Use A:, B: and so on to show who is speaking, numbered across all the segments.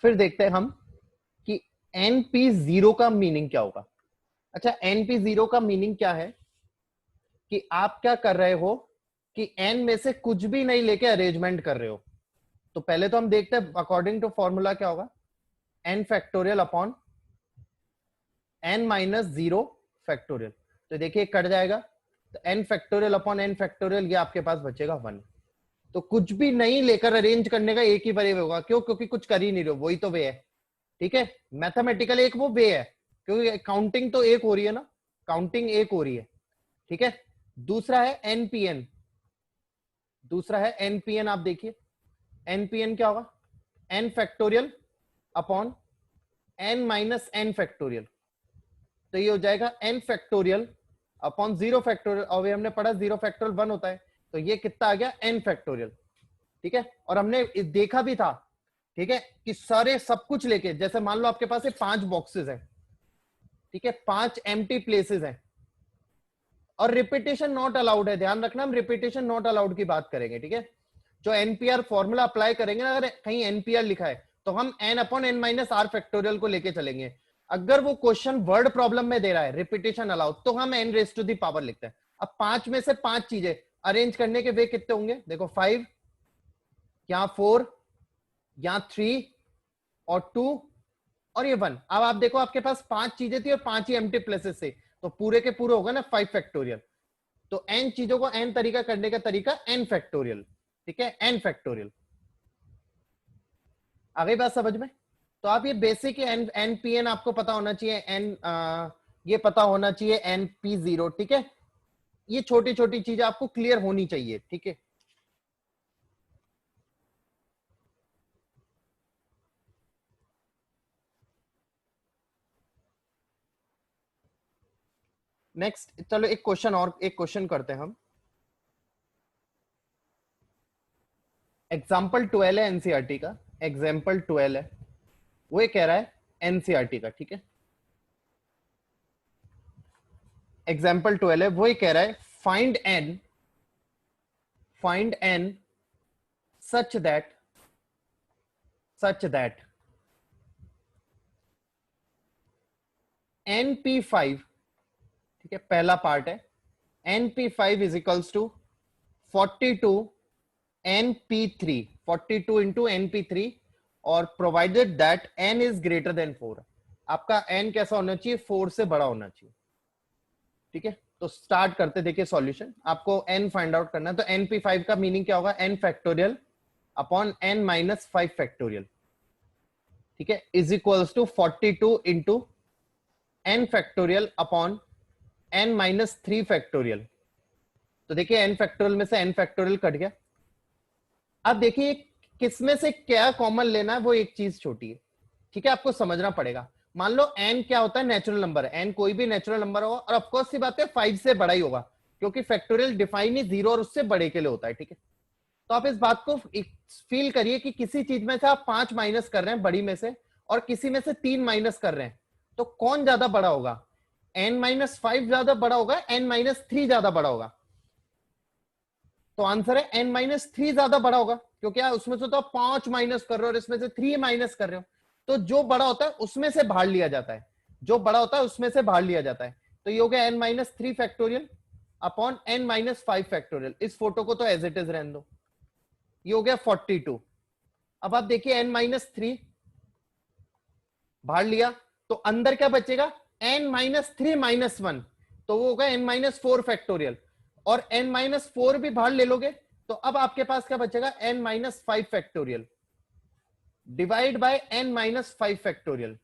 A: फिर देखते हैं हम कि np0 का मीनिंग क्या होगा। अच्छा, np0 का मीनिंग क्या है कि आप क्या कर रहे हो कि n में से कुछ भी नहीं लेके अरेंजमेंट कर रहे हो। तो पहले तो हम देखते हैं अकॉर्डिंग टू फॉर्मूला क्या होगा, n factorial upon n minus 0 factorial. तो देखिए कट जाएगा, तो n factorial upon n factorial, ये आपके पास बचेगा 1। तो कुछ भी नहीं लेकर अरेंज करने का एक ही वे होगा। क्यों? क्योंकि कुछ कर ही नहीं रहे हो, वही तो वे है। ठीक है, मैथमेटिकल एक वो वे है, क्योंकि काउंटिंग तो एक हो रही है ना, काउंटिंग एक हो रही है। ठीक है, दूसरा है एनपीएन। दूसरा है एनपीएन, आप देखिए एनपीएन क्या होगा, n factorial upon n minus n factorial. तो ये हो जाएगा एन फैक्टोरियल अपॉन 0 फैक्टोरियल, और हमने पढ़ा 0 फैक्टोरियल 1 होता है, तो ये कितना आ गया, एन फैक्टोरियल। ठीक है, और हमने देखा भी था, ठीक है, कि सारे सब कुछ लेके, जैसे मान लो आपके पास 5 बॉक्सेस हैं, ठीक है, 5 एम्प्टी प्लेसेस हैं, और रिपीटेशन नॉट अलाउड है। ध्यान रखना, हम रिपीटेशन नॉट अलाउड की बात करेंगे। ठीक है, जो एनपीआर फॉर्मूला अप्लाई करेंगे ना, अगर कहीं एनपीआर लिखा है तो हम n upon n minus r factorial को लेके चलेंगे। अगर वो क्वेश्चन वर्ड प्रॉब्लम में दे रहा है रिपीटेशन अलाउड, तो हम n raise to the power लिखते हैं। अब 5 में से 5 चीजें अरेंज करने के वे कितने होंगे, देखो 5, यहाँ 4, यहाँ 3 और 2 और ये 1। अब आप देखो आपके पास 5 चीजें थी और 5 ही एम्प्टी प्लेसेस से, तो पूरे के पूरे होगा ना 5 फैक्टोरियल। तो n चीजों को n तरीका करने का तरीका n फैक्टोरियल। ठीक है, n फैक्टोरियल। आ गई बात समझ में? तो आप ये बेसिक एन एनपीएन आपको पता होना चाहिए, ये पता होना चाहिए np0। ठीक है, ये छोटी छोटी चीजें आपको क्लियर होनी चाहिए। ठीक है, नेक्स्ट चलो एक क्वेश्चन, और एक क्वेश्चन करते हैं हम। एग्जाम्पल 12 है एनसीईआरटी का, एग्जाम्पल 12 है, वो ये कह रहा है एनसीईआरटी का। ठीक है, एग्जाम्पल 12 है, वो ये कह रहा है find N such that np5। ठीक है, पहला पार्ट है np5 is equals to 42 np3, 42 into np3, और provided that n is greater than 4। आपका n कैसा होना चाहिए, 4 से बड़ा होना चाहिए। ठीक है, तो स्टार्ट करते, देखिए सॉल्यूशन। आपको n फाइंड आउट करना है, तो np5 का मीनिंग क्या होगा, n factorial upon n minus 5 factorial. ठीक है, is equals to 42 into n factorial upon n minus 3 factorial. तो देखिए n फैक्टोरियल में से n फैक्टोरियल कट गया। अब देखिए किसमें से क्या कॉमन लेना है, वो एक चीज छोटी है। ठीक है, आपको समझना पड़ेगा। मान लो n क्या होता है, नेचुरल नंबर है, n कोई भी नेचुरल नंबर होगा, और ऑफकोर्स सी बात है 5 से बड़ा ही होगा, क्योंकि फैक्टोरियल डिफाइन ही 0 और उससे बड़े के लिए होता है। ठीक है, तो आप इस बात को फील करिए कि किसी चीज में से आप 5 माइनस कर रहे हैं बड़ी में से, और किसी में से 3 माइनस कर रहे हैं, तो कौन ज्यादा बड़ा होगा, n माइनस 5 ज्यादा बड़ा होगा, n माइनस 3 ज्यादा बड़ा होगा? तो आंसर है n माइनस 3 ज्यादा बड़ा होगा, क्योंकि उसमें से तो आप 5 माइनस कर रहे हो और इसमें से 3 माइनस कर रहे हो। तो जो बड़ा होता है उसमें से बाहर लिया जाता है, जो बड़ा होता है उसमें से बाहर लिया जाता है। तो ये हो गया n minus 3 factorial upon n minus 5 factorial. इस फोटो को तो एज इट इज रहने दो, ये हो गया 42। अब आप देखिए n माइनस 3 बाहर लिया, तो अंदर क्या बचेगा, n माइनस 3 माइनस 1, तो वो होगा n माइनस 4 फैक्टोरियल, और n माइनस 4 भी बाहर ले लोगे, तो अब आपके पास क्या बचेगा, n minus 5 factorial divide by n minus 5 factorial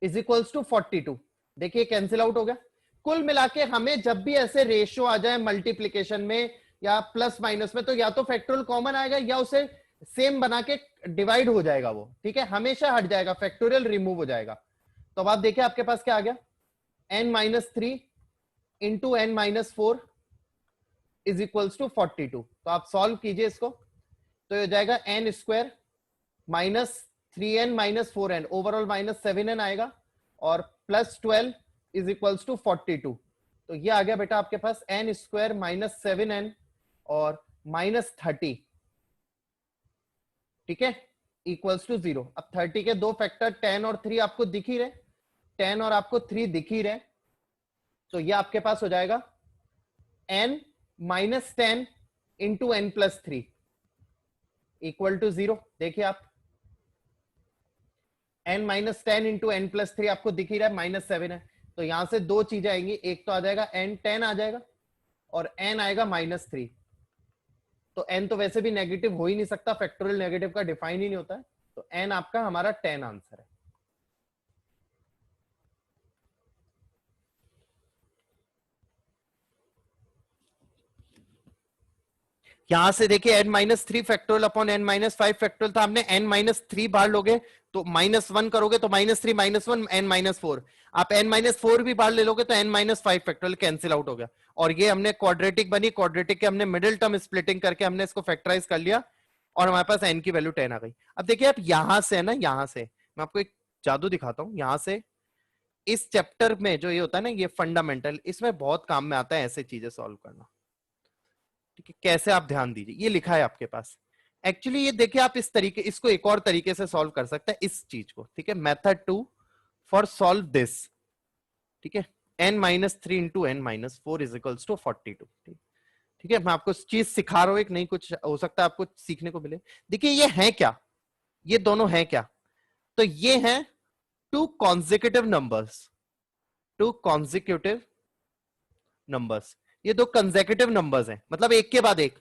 A: is equals to 42। देखिए कैंसिल आउट हो गया। कुल मिला के हमें जब भी ऐसे रेशियो आ जाए मल्टीप्लीकेशन में या प्लस माइनस में, तो या तो फैक्टोरियल कॉमन आएगा या उसे सेम बना के डिवाइड हो जाएगा वो। ठीक है, हमेशा हट जाएगा, फैक्टोरियल रिमूव हो जाएगा। तो अब आप देखिए आपके पास क्या आ गया, n minus 3 into n minus 4 is equals to 42। तो आप सॉल्व कीजिए इसको, तो ये हो जाएगा n square minus 3n minus 4n, overall minus 7n आएगा, और प्लस 12 इज इक्वल्स टू 42। तो ये आ गया बेटा आपके पास n स्क्वायर माइनस 7n और माइनस 30। ठीक है, इक्वल्स टू 0। अब 30 के दो फैक्टर 10 और 3 आपको दिख ही रहे, 10 और आपको 3 दिख ही रहे, तो ये आपके पास हो जाएगा n minus 10 into n plus 3 equal to 0। देखिए आप, n minus 10 into n plus 3 आपको दिख ही रहा है, -7 है, तो यहां से दो चीजें आएंगी, एक तो आ जाएगा n 10 आ जाएगा और n आएगा -3। तो n तो वैसे भी नेगेटिव हो ही नहीं सकता, फैक्टोरियल नेगेटिव का डिफाइन ही नहीं होता है, तो n आपका हमारा 10 आंसर है। यहां से देखिए n-3 factorial upon n-5 factorial था, आपने n-3 बाहर लोगे तो -1 करोगे तो -3 -1 n-4, आप n-4 भी बाहर ले लोगे तो n-5 फैक्टोरियल कैंसिल आउट हो गया, और ये हमने क्वाड्रेटिक बनी, क्वाड्रेटिक के हमने मिडिल टर्म स्प्लिटिंग करके हमने इसको फैक्टराइज कर लिया और हमारे पास n की वैल्यू 10 आ गई। अब देखिए आप यहां से है ना, यहां से मैं आपको एक जादू दिखाता हूं, यहां से इस चैप्टर में जो ये होता है ना, ये फंडामेंटल, इसमें बहुत काम में आता है ऐसे चीजें सॉल्व करना। ठीक है, कैसे आप ध्यान दीजिए, ये लिखा है आपके पास, एक्चुअली ये देखिए आप इस तरीके, इसको एक और तरीके से सॉल्व कर सकते हैं इस चीज को। ठीक है, मेथड 2 फॉर सॉल्व दिस। ठीक है, n-3 into n-4 is equals to 42। ठीक है, मैं आपको चीज सिखा रहा हूं, एक नहीं कुछ हो सकता है आपको सीखने को मिले। देखिए ये है क्या, ये दोनों है क्या, तो ये है two consecutive numbers, two consecutive numbers, ये दो कंसेक्यूटिव नंबर्स हैं, मतलब एक के बाद एक,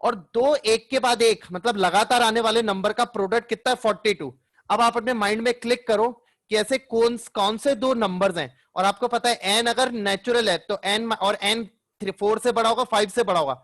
A: और दो एक के बाद एक मतलब लगातार आने वाले नंबर का प्रोडक्ट कितना है 42। अब आप अपने माइंड में क्लिक करो कि ऐसे कौन कौन से दो नंबर्स हैं, और आपको पता है n अगर नेचुरल है तो n, और n 4 से बड़ा होगा 5 से बड़ा होगा।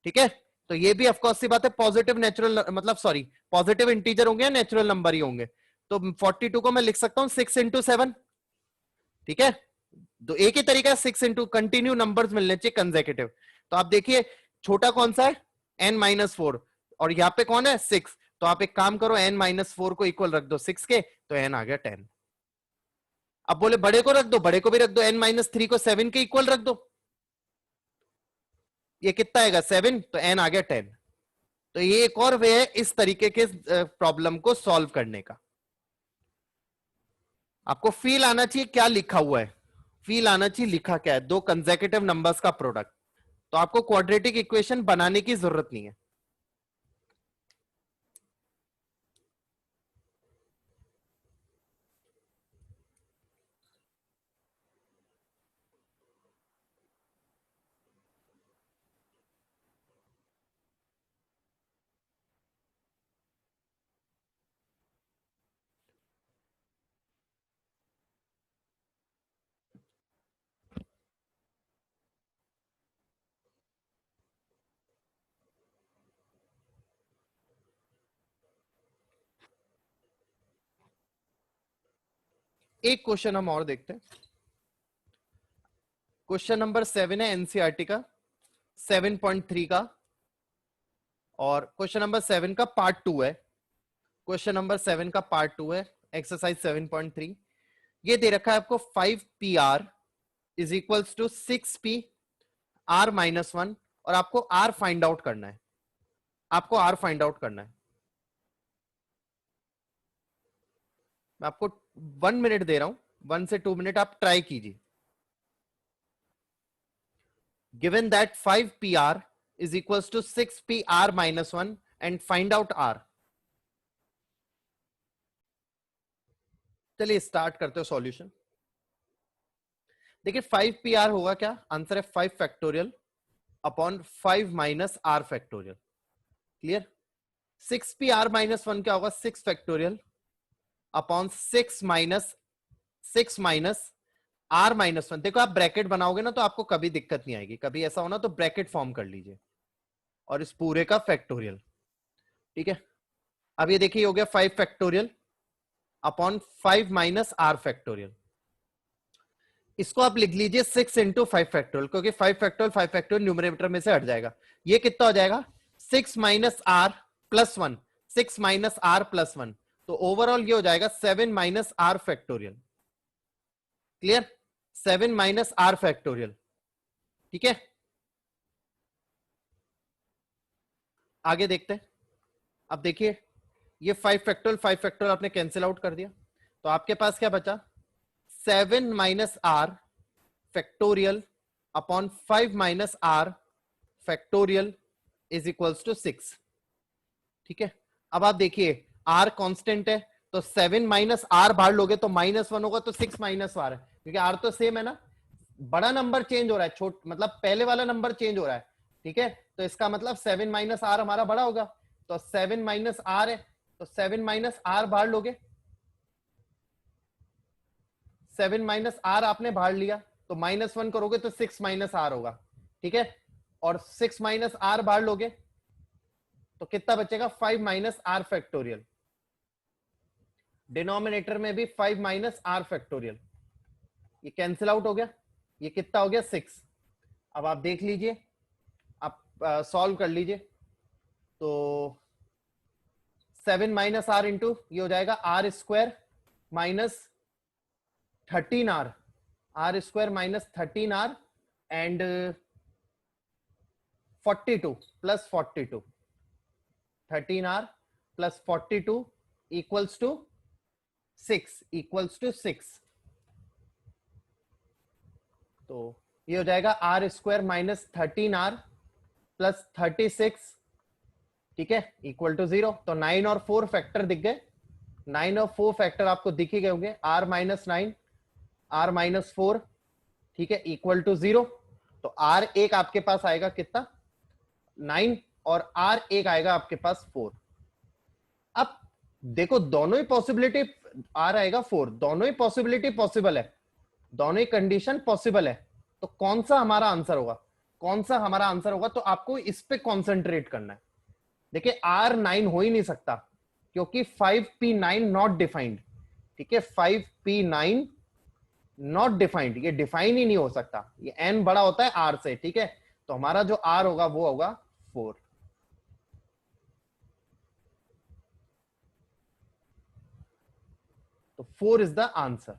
A: ठीक है, तो ये भी ऑफकोर्स सी बात है, पॉजिटिव नेचुरल मतलब सॉरी पॉजिटिव इंटीजर होंगे या नेचुरल नंबर ही होंगे, तो 42 को मैं लिख सकता हूं 6 इंटू 7। ठीक है, तो एक ही तरीका 6 इंटू कंटिन्यू नंबर्स मिलने चाहिए कंसेक्यूटिव। तो आप देखिए छोटा कौन सा है n-4, और यहाँ पे कौन है 6, तो आप एक काम करो n-4 को इक्वल रख दो 6 के, तो n आ गया 10। अब बोले बड़े को रख दो, बड़े को भी रख दो, n-3 को 7 के इक्वल रख दो, ये कितना आएगा 7, तो n आ गया 10। तो ये एक और वे है इस तरीके के प्रॉब्लम को सॉल्व करने का। आपको फील आना चाहिए क्या लिखा हुआ है, फील आना चाहिए लिखा क्या है, दो कंसेक्यूटिव नंबर्स का प्रोडक्ट, तो आपको क्वाड्रेटिक इक्वेशन बनाने की जरूरत नहीं है। एक क्वेश्चन हम और देखते हैं, क्वेश्चन नंबर 7 है एनसीईआरटी का 7.3 का, और क्वेश्चन नंबर 7 का पार्ट 2 है, क्वेश्चन नंबर 7 का पार्ट 2 है, एक्सरसाइज 7.3। ये दे रखा है आपको 5pr is equals to 6pr-1, और आपको r फाइंड आउट करना है, आपको r फाइंड आउट करना है। मैं आपको 1 मिनट दे रहा हूं, 1 से 2 मिनट आप ट्राई कीजिए। Given that 5pr is equals to 6pr-1 and find out r। चलिए स्टार्ट करते हो सॉल्यूशन। देखिए 5pr होगा क्या, आंसर है 5 factorial upon 5 minus r factorial. Clear, 6pr-1 क्या होगा 6 फैक्टोरियल अपॉन 6 माइनस r-1। देखो आप ब्रैकेट बनाओगे ना तो आपको कभी दिक्कत नहीं आएगी, कभी ऐसा होना तो ब्रैकेट फॉर्म कर लीजिए और इस पूरे का फैक्टोरियल। ठीक है, अब ये देखिए हो गया 5 factorial upon 5 minus r factorial, इसको आप लिख लीजिए 6 इंटू 5 फैक्टोरियल, क्योंकि 5 फैक्टोरियल न्यूमरेटर में से हट जाएगा। ये कितना हो जाएगा 6 minus r plus 1, 6 minus r plus 1, तो ओवरऑल ये हो जाएगा 7 minus r factorial. Clear, 7 minus r factorial. ठीक है, आगे देखते हैं। अब देखिए ये 5 फैक्टोरियल आपने कैंसिल आउट कर दिया, तो आपके पास क्या बचा 7 minus r factorial upon 5 minus r factorial is equals to 6। ठीक है, अब आप देखिए आर कांस्टेंट है, तो 7 माइनस आर बाहर लोगे तो -1 होगा, तो 6 माइनस आर है, क्योंकि आर तो सेम है ना, बड़ा नंबर चेंज हो रहा है, छोट मतलब पहले वाला नंबर चेंज हो रहा है। ठीक है, तो इसका मतलब 7 माइनस आर हमारा बड़ा होगा, तो 7 माइनस आर है, तो 7 माइनस आर बाहर लोगे, 7 माइनस आर आपने बाहर लिया, तो -1 करोगे तो 6 माइनस आर होगा। ठीक है, और 6 माइनस आर बाहर लोगे तो कितना बचेगा 5 माइनस आर फैक्टोरियल, डिनोमिनेटर में भी 5 माइनस आर फैक्टोरियल, ये कैंसिल आउट हो गया, ये कितना हो गया 6। अब आप देख लीजिए, आप सॉल्व कर लीजिए, तो 7 माइनस आर इंटू ये हो जाएगा r square minus 13r, r square minus 13r and 42 plus 42, 13r plus 42 equals to 6, equals to 6। तो ये हो जाएगा r square minus 13r plus 36, ठीक है, इक्वल टू 0। तो 9 और 4 फैक्टर दिख गए, 9 और 4 फैक्टर आपको दिख ही गए होंगे, r माइनस 9 r माइनस 4, ठीक है, इक्वल टू 0। तो r एक आपके पास आएगा कितना 9 और r एक आएगा आपके पास 4। अब देखो दोनों ही पॉसिबिलिटी r आएगा 4, दोनों ही पॉसिबिलिटी पॉसिबल है, दोनों ही कंडीशन पॉसिबल है, तो कौन सा हमारा आंसर होगा, कौन सा हमारा आंसर होगा, तो आपको इस पे कॉन्सेंट्रेट करना है। देखिए R9 हो ही नहीं सकता क्योंकि 5p9 नॉट डिफाइंड, ठीक है, 5p9 नॉट डिफाइंड, ये डिफाइन ही नहीं हो सकता, ये n बड़ा होता है r से, ठीक है, तो हमारा जो r होगा वो होगा 4। तो 4 इज द आंसर।